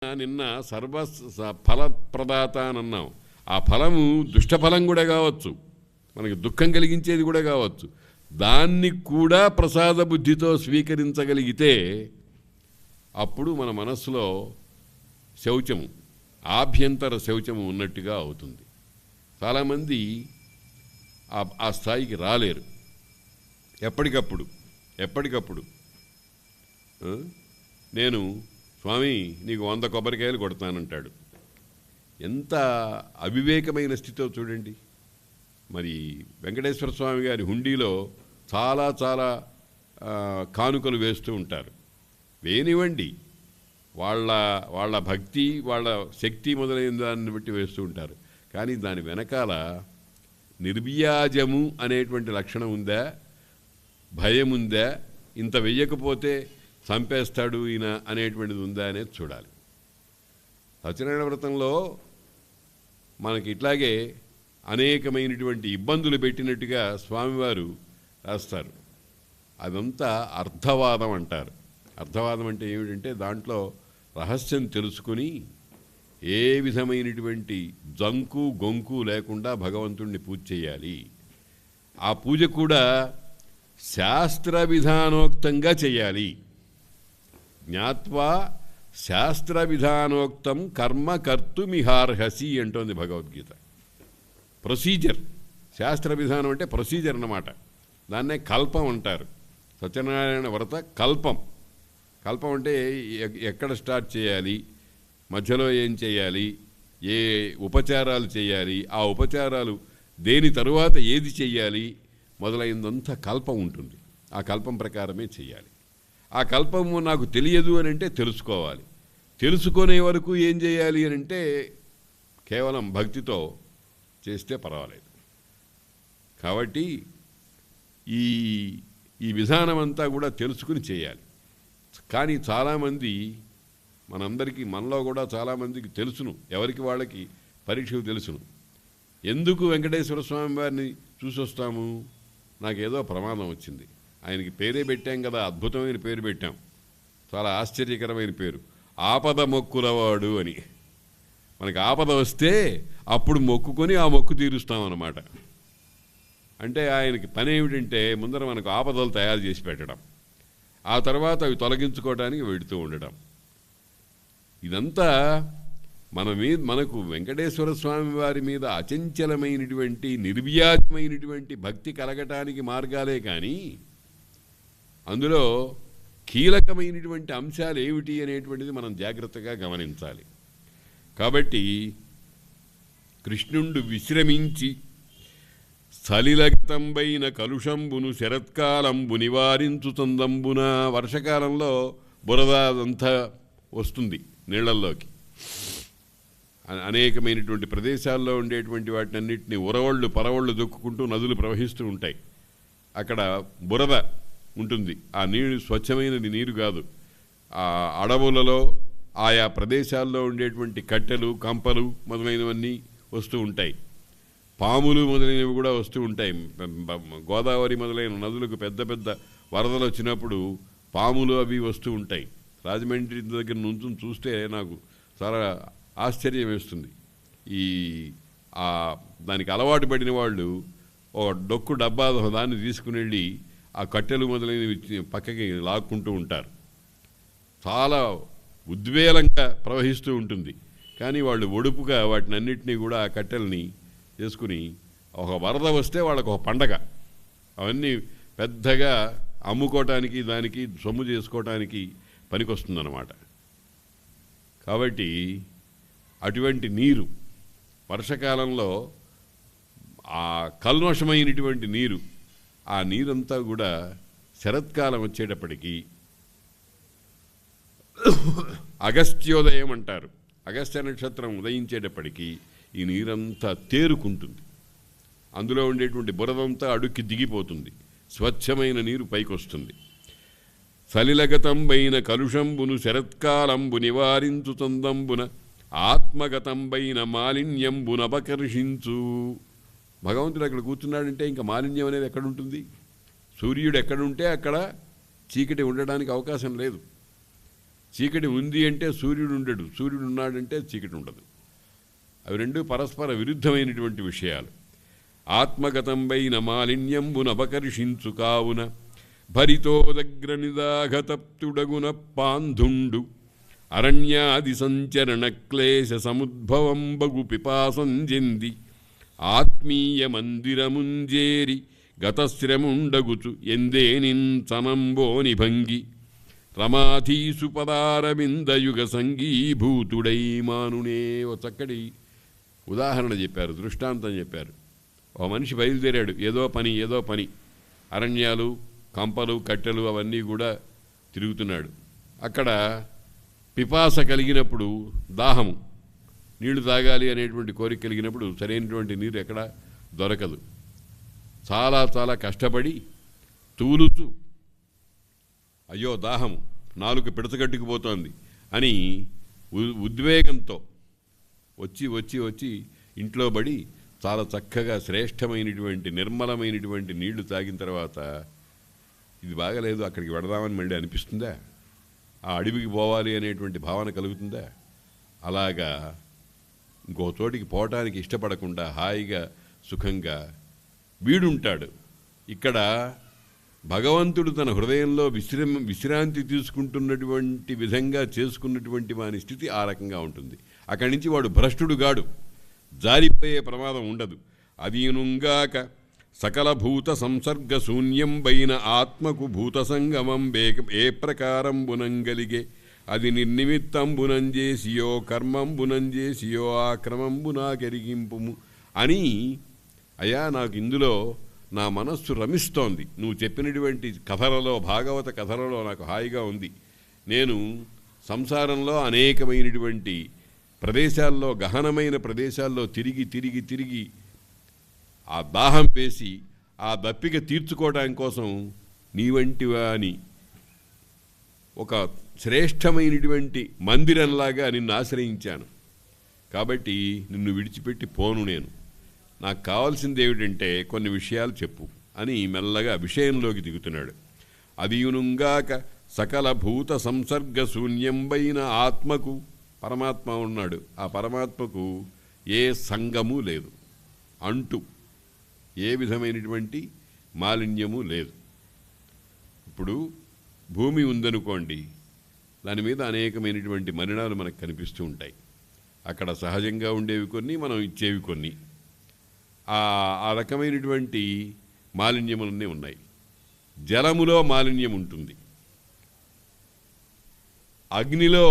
నిన్న ఫలప్రదాత అని అన్నాం. ఆ ఫలము దుష్టఫలం కూడా కావచ్చు, మనకి దుఃఖం కలిగించేది కూడా కావచ్చు. దాన్ని కూడా ప్రసాద బుద్ధితో స్వీకరించగలిగితే అప్పుడు మన మనస్సులో శౌచము, ఆభ్యంతర శౌచము ఉన్నట్టుగా అవుతుంది. చాలామంది ఆ స్థాయికి రాలేరు. ఎప్పటికప్పుడు నేను స్వామి నీకు 100 కొబ్బరికాయలు కొడతానంటాడు. ఎంత అవివేకమైన స్థితితో చూడండి. మరి వెంకటేశ్వర స్వామి గారి హుండీలో చాలా కానుకలు వేస్తూ ఉంటారు. వేనివ్వండి, వాళ్ళ భక్తి, వాళ్ళ శక్తి మొదలైన దాన్ని బట్టి వేస్తూ ఉంటారు. కానీ దాని వెనకాల నిర్వ్యాజము అనేటువంటి లక్షణం ఉందా, భయం ఉందా, ఇంత వెయ్యకపోతే చంపేస్తాడు ఈయన అనేటువంటిది ఉందా అనేది చూడాలి. సత్యనారాయణ వ్రతంలో మనకి ఇట్లాగే అనేకమైనటువంటి ఇబ్బందులు పెట్టినట్టుగా స్వామివారు రాస్తారు. అదంతా అర్థవాదం అంటారు. అర్థవాదం అంటే ఏమిటంటే దాంట్లో రహస్యం తెలుసుకుని ఏ విధమైనటువంటి జంకు గొంకు లేకుండా భగవంతుణ్ణి పూజ చేయాలి. ఆ పూజ కూడా శాస్త్ర విధానోక్తంగా చేయాలి. జ్ఞాత్వా శాస్త్ర విధానోక్తం కర్మ కర్తుమిహార్హసి అంటోంది భగవద్గీత. ప్రొసీజర్, శాస్త్ర విధానం అంటే ప్రొసీజర్ అన్నమాట. దాన్నే కల్పం అంటారు. సత్యనారాయణ వ్రత కల్పం. కల్పం అంటే ఎక్కడ స్టార్ట్ చేయాలి, మధ్యలో ఏం చేయాలి, ఏ ఉపచారాలు చేయాలి, ఆ ఉపచారాలు దేని తరువాత ఏది చెయ్యాలి మొదలైందంతా కల్పం ఉంటుంది. ఆ కల్పం ప్రకారమే చేయాలి. ఆ కల్పము నాకు తెలియదు అని అంటే తెలుసుకోవాలి. తెలుసుకునే వరకు ఏం చేయాలి అని అంటే కేవలం భక్తితో చేస్తే పర్వాలేదు. కాబట్టి ఈ విధానం అంతా కూడా తెలుసుకుని చేయాలి. కానీ చాలామంది మనందరికీ, మనలో కూడా చాలామందికి తెలుసును, ఎవరికి వాళ్ళకి పరీక్షకు తెలుసును. ఎందుకు వెంకటేశ్వర స్వామి వారిని చూసొస్తాము, నాకేదో ప్రమాదం వచ్చింది, ఆయనకి పేరే పెట్టాం కదా, అద్భుతమైన పేరు పెట్టాం, చాలా ఆశ్చర్యకరమైన పేరు, ఆపద మొక్కులవాడు అని. మనకి ఆపద వస్తే అప్పుడు మొక్కుకొని ఆ మొక్కు తీరుస్తామన్నమాట. అంటే ఆయనకి పని ఏమిటంటే ముందర మనకు ఆపదలు తయారు చేసి పెట్టడం, ఆ తర్వాత అవి తొలగించుకోవడానికి వెళుతూ ఉండడం. ఇదంతా మనకు వెంకటేశ్వర స్వామి వారి మీద అచంచలమైనటువంటి నిర్వ్యాజమైనటువంటి భక్తి కలగటానికి మార్గాలే. కానీ అందులో కీలకమైనటువంటి అంశాలు ఏమిటి అనేటువంటిది మనం జాగ్రత్తగా గమనించాలి. కాబట్టి కృష్ణుండు విశ్రమించి సలిలగతంబైన కలుషంబును శరత్కాలంబు నివారించు చందంబున. వర్షకాలంలో బురద అంతా వస్తుంది నీళ్లల్లోకి. అనేకమైనటువంటి ప్రదేశాల్లో ఉండేటువంటి వాటిని అన్నింటినీ ఉరవళ్ళు పరవళ్ళు దొక్కుకుంటూ నదులు ప్రవహిస్తూ ఉంటాయి. అక్కడ బురద ఉంటుంది. ఆ నీరు స్వచ్ఛమైనది నీరు కాదు. ఆ అడవులలో ఆయా ప్రదేశాల్లో ఉండేటువంటి కట్టెలు, కంపలు మొదలైనవన్నీ వస్తూ ఉంటాయి. పాములు మొదలైనవి కూడా వస్తూ ఉంటాయి. గోదావరి మొదలైన నదులకు పెద్ద పెద్ద వరదలు వచ్చినప్పుడు పాములు అవి వస్తూ ఉంటాయి. రాజమండ్రి దగ్గర నుంచి చూస్తే నాకు చాలా ఆశ్చర్యం వేస్తుంది. దానికి అలవాటు పడిన వాళ్ళు ఒక డొక్కు డబ్బా దాన్ని తీసుకుని వెళ్ళి ఆ కట్టెలు మొదలైనవి పక్కకి లాక్కుంటూ ఉంటారు. చాలా ఉద్వేలంగా ప్రవహిస్తూ ఉంటుంది. కానీ వాళ్ళు ఒడుపుగా వాటిని అన్నింటినీ కూడా ఆ కట్టెల్ని చేసుకుని, ఒక వరద వస్తే వాళ్ళకు ఒక పండగ. అవన్నీ పెద్దగా అమ్ముకోవటానికి, దానికి సొమ్ము చేసుకోవటానికి పనికొస్తుందన్నమాట. కాబట్టి అటువంటి నీరు వర్షకాలంలో ఆ కల్మషమైనటువంటి నీరు, ఆ నీరంతా కూడా శరత్కాలం వచ్చేటప్పటికీ అగస్త్యోదయం అంటారు. అగస్త్య నక్షత్రం ఉదయించేటప్పటికీ ఈ నీరంతా తేరుకుంటుంది. అందులో ఉండేటువంటి బురదంతా అడుక్కి దిగిపోతుంది. స్వచ్ఛమైన నీరు పైకొస్తుంది. సలిలగతంబైన కలుషంబును శరత్కాలంబు నివారించు చందంబున ఆత్మగతంబైన మాలిన్యంబునపకర్షించు. భగవంతుడు అక్కడ కూర్చున్నాడంటే ఇంకా మాలిన్యం అనేది ఎక్కడుంటుంది? సూర్యుడు ఎక్కడుంటే అక్కడ చీకటి ఉండడానికి అవకాశం లేదు. చీకటి ఉంది అంటే సూర్యుడు ఉండడు, సూర్యుడు ఉన్నాడంటే చీకటి ఉండదు. అవి రెండు పరస్పర విరుద్ధమైనటువంటి విషయాలు. ఆత్మగతంబైన మాలిన్యంబునపకర్షించు కావున భరితోదగ్ర నిదాఘతప్తుడగున పాంధుండు అరణ్యాది సంచరణ క్లేశ సముద్భవంబగు పిపాసంజెంది ఆత్మీయ మందిరముంజేరి గతశ్రముండగుచు ఎందేనించనంబోని భంగి రమాధీసు పదారవిందయుగ సంగీభూతుడై మానునే. ఓ చక్కటి ఉదాహరణ చెప్పారు, దృష్టాంతం చెప్పారు. ఓ మనిషి బయలుదేరాడు, ఏదో పని, అరణ్యాలు, కంపలు, కట్టెలు అవన్నీ కూడా తిరుగుతున్నాడు. అక్కడ పిపాస కలిగినప్పుడు, దాహము, నీళ్లు తాగాలి అనేటువంటి కోరిక కలిగినప్పుడు సరైనటువంటి నీరు ఎక్కడ దొరకదు. చాలా చాలా కష్టపడి తూలుచు, అయ్యో దాహము, నాలుక పిడతగట్టుకుపోతోంది అని ఉద్వేగంతో వచ్చి ఇంట్లో పడి చాలా చక్కగా శ్రేష్టమైనటువంటి నిర్మలమైనటువంటి నీళ్లు తాగిన తర్వాత ఇది బాగలేదు, అక్కడికి వెడదామని మళ్ళీ అనిపిస్తుందా? ఆ అడవికి పోవాలి అనేటువంటి భావన కలుగుతుందా? అలాగా ఇంకో చోటికి పోవటానికి ఇష్టపడకుండా హాయిగా సుఖంగా వీడుంటాడు. ఇక్కడ భగవంతుడు తన హృదయంలో విశ్రాంతి తీసుకుంటున్నటువంటి విధంగా చేసుకున్నటువంటి వాని స్థితి ఆ రకంగా ఉంటుంది. అక్కడి నుంచి వాడు భ్రష్టుడు గాడు, జారిపోయే ప్రమాదం ఉండదు. అదీనుంగాక సకల భూత సంసర్గ శూన్యంబైన ఆత్మకు భూత సంగమం ఏ ప్రకారంబునంగలిగే అది నిర్నిమిత్తంబునంజేసియో కర్మంబునంజేసియో ఆ క్రమంబునా కెరిగింపుము అని. అయ్యా, నాకు ఇందులో నా మనస్సు రమిస్తోంది, నువ్వు చెప్పినటువంటి కథలలో, భాగవత కథలలో నాకు హాయిగా ఉంది. నేను సంసారంలో అనేకమైనటువంటి ప్రదేశాల్లో, గహనమైన ప్రదేశాల్లో తిరిగి ఆ దాహం వేసి ఆ దప్పిక తీర్చుకోవడానికి కోసం నీ వంటివా అని ఒక శ్రేష్టమైనటువంటి మందిరంలాగా నిన్ను ఆశ్రయించాను. కాబట్టి నిన్ను విడిచిపెట్టి పోను. నేను నాకు కావాల్సింది ఏమిటంటే కొన్ని విషయాలు చెప్పు అని మెల్లగా విషయంలోకి దిగుతున్నాడు. అదియునుంగాక సకల భూత సంసర్గ శూన్యంబైన ఆత్మకు, పరమాత్మ ఉన్నాడు, ఆ పరమాత్మకు ఏ సంగము లేదు, అంటూ ఏ విధమైనటువంటి మాలిన్యము లేదు. ఇప్పుడు భూమి ఉందనుకోండి, దాని మీద అనేకమైనటువంటి మలినాలు మనకు కనిపిస్తూ ఉంటాయి. అక్కడ సహజంగా ఉండేవి కొన్ని, మనం ఇచ్చేవి కొన్ని. ఆ రకమైనటువంటి మాలిన్యములన్నీ ఉన్నాయి. జలములో మాలిన్యం ఉంటుంది, అగ్నిలో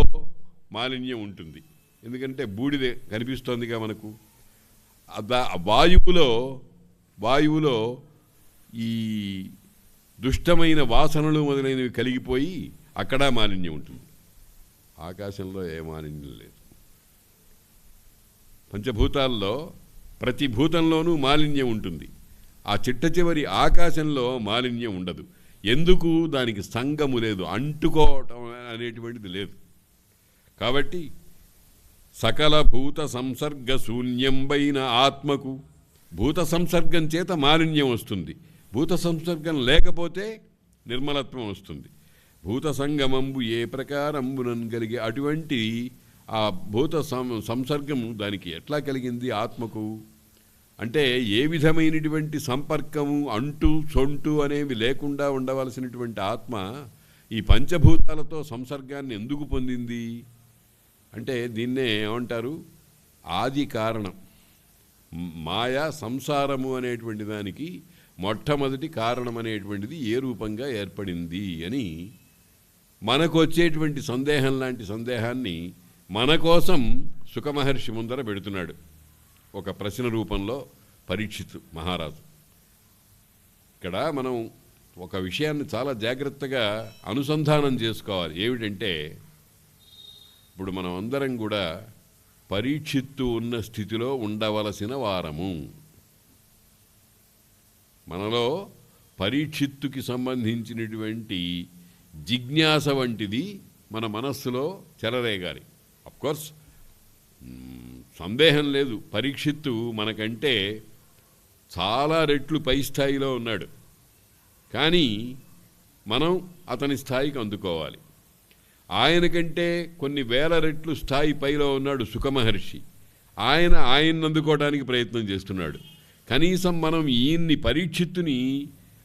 మాలిన్యం ఉంటుంది, ఎందుకంటే బూడిదే కనిపిస్తోందిగా మనకు. వాయువులో ఈ దుష్టమైన వాసనలు మొదలైనవి కలిగిపోయి అక్కడ మాలిన్యం ఉంటుంది. ఆకాశంలో ఏ మాలిన్యం లేదు. పంచభూతాల్లో ప్రతి భూతంలోనూ మాలిన్యం ఉంటుంది. ఆ చిట్ట చివరి ఆకాశంలో మాలిన్యం ఉండదు. ఎందుకు? దానికి సంగము లేదు, అంటుకోవటం అనేటువంటిది లేదు. కాబట్టి సకల భూత సంసర్గ శూన్యంబైన ఆత్మకు భూత సంసర్గం చేత మాలిన్యం వస్తుంది, భూత సంసర్గం లేకపోతే నిర్మలత్వం వస్తుంది. భూత సంగమంబు ఏ ప్రకారంబునన్ కలిగి అటువంటి ఆ భూత సంసర్గము దానికి ఎట్లా కలిగింది ఆత్మకు అంటే ఏ విధమైనటువంటి సంపర్కము, అంటు సొంటు అనేవి లేకుండా ఉండవలసినటువంటి ఆత్మ ఈ పంచభూతాలతో సంసర్గాన్ని ఎందుకు పొందింది అంటే దీన్నే ఏమంటారు? ఆది కారణం. మాయా సంసారము అనేటువంటి దానికి మొట్టమొదటి కారణం అనేటువంటిది ఏ రూపంగా ఏర్పడింది అని మనకు వచ్చేటువంటి సందేహం లాంటి సందేహాన్ని మన కోసం సుఖమహర్షి ముందర పెడుతున్నాడు ఒక ప్రశ్న రూపంలో పరీక్షిత్ మహారాజు. ఇక్కడ మనం ఒక విషయాన్ని చాలా జాగ్రత్తగా అనుసంధానం చేసుకోవాలి. ఏమిటంటే ఇప్పుడు మనం అందరం కూడా పరీక్షిత్తు ఉన్న స్థితిలో ఉండవలసిన వారము. మనలో పరీక్షిత్తుకి సంబంధించినటువంటి జిజ్ఞాస వంటిది మన మనస్సులో చెలరేగాలి. అఫ్కోర్స్ సందేహం లేదు, పరీక్షిత్తు మనకంటే చాలా రెట్లు పై స్థాయిలో ఉన్నాడు, కానీ మనం అతని స్థాయికి అందుకోవాలి. ఆయన కంటే కొన్ని వేల రెట్లు స్థాయి పైలో ఉన్నాడు సుఖమహర్షి. ఆయన అందుకోవడానికి ప్రయత్నం చేస్తున్నాడు. కనీసం మనం ఈయన్ని పరీక్షిత్తుని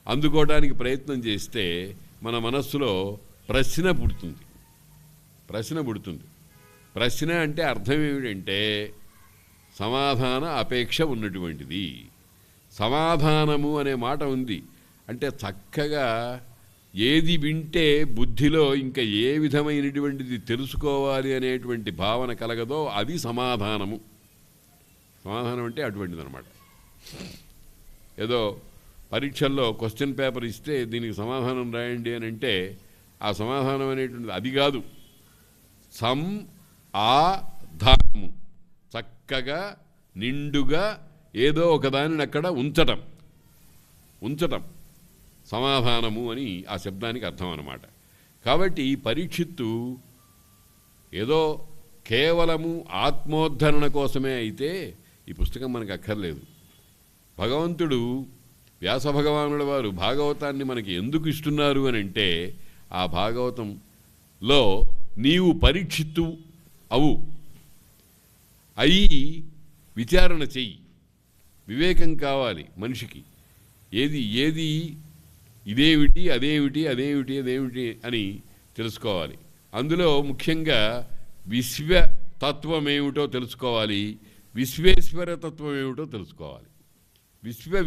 అందుకోవడానికి ప్రయత్నం చేస్తే మన మనస్సులో ప్రశ్న పుడుతుంది. ప్రశ్న అంటే అర్థం ఏమిటంటే సమాధాన అపేక్ష ఉన్నటువంటిది. సమాధానము అనే మాట ఉంది అంటే చక్కగా ఏది వింటే బుద్ధిలో ఇంకా ఏ విధమైనటువంటిది తెలుసుకోవాలి అనేటువంటి భావన కలగదో అది సమాధానము. సమాధానం అంటే అటువంటిది అనమాట. ఏదో పరీక్షల్లో క్వశ్చన్ పేపర్ ఇస్తే దీనికి సమాధానం రాయండి అని అంటే ఆ సమాధానం అనేటువంటిది అది కాదు. ఆధానము, చక్కగా నిండుగా ఏదో ఒకదానిని అక్కడ ఉంచటం సమాధానము అని ఆ శబ్దానికి అర్థం అన్నమాట. కాబట్టి పరీక్షిత్తు ఏదో కేవలము ఆత్మోద్ధరణ కోసమే అయితే ఈ పుస్తకం మనకు అక్కర్లేదు. భగవంతుడు వ్యాస భగవానుల వారు భాగవతాన్ని మనకి ఎందుకు ఇస్తున్నారు అని అంటే ఆ భాగవతంలో నీవు పరీక్షిత్తు అయి విచారణ చెయ్యి. వివేకం కావాలి మనిషికి. ఏది ఇదేమిటి అదేమిటి అని తెలుసుకోవాలి. అందులో ముఖ్యంగా విశ్వతత్వమేమిటో తెలుసుకోవాలి, విశ్వేశ్వర తత్వం ఏమిటో తెలుసుకోవాలి.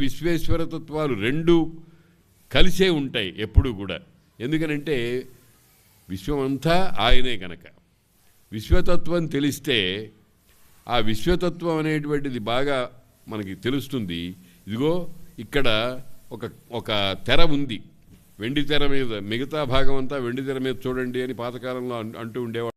విశ్వేశ్వర తత్వాలు రెండు కలిసే ఉంటాయి ఎప్పుడూ కూడా. ఎందుకనంటే విశ్వమంతా ఆయనే కనుక. విశ్వతత్వం తెలిస్తే ఆ విశ్వతత్వం అనేటువంటిది బాగా మనకి తెలుస్తుంది. ఇదిగో ఇక్కడ ఒక తెర ఉంది, వెండి తెర మీద, మిగతా భాగం అంతా వెండి తెర మీద చూడండి అని పాతకాలంలో అంటూ ఉండేవాడు.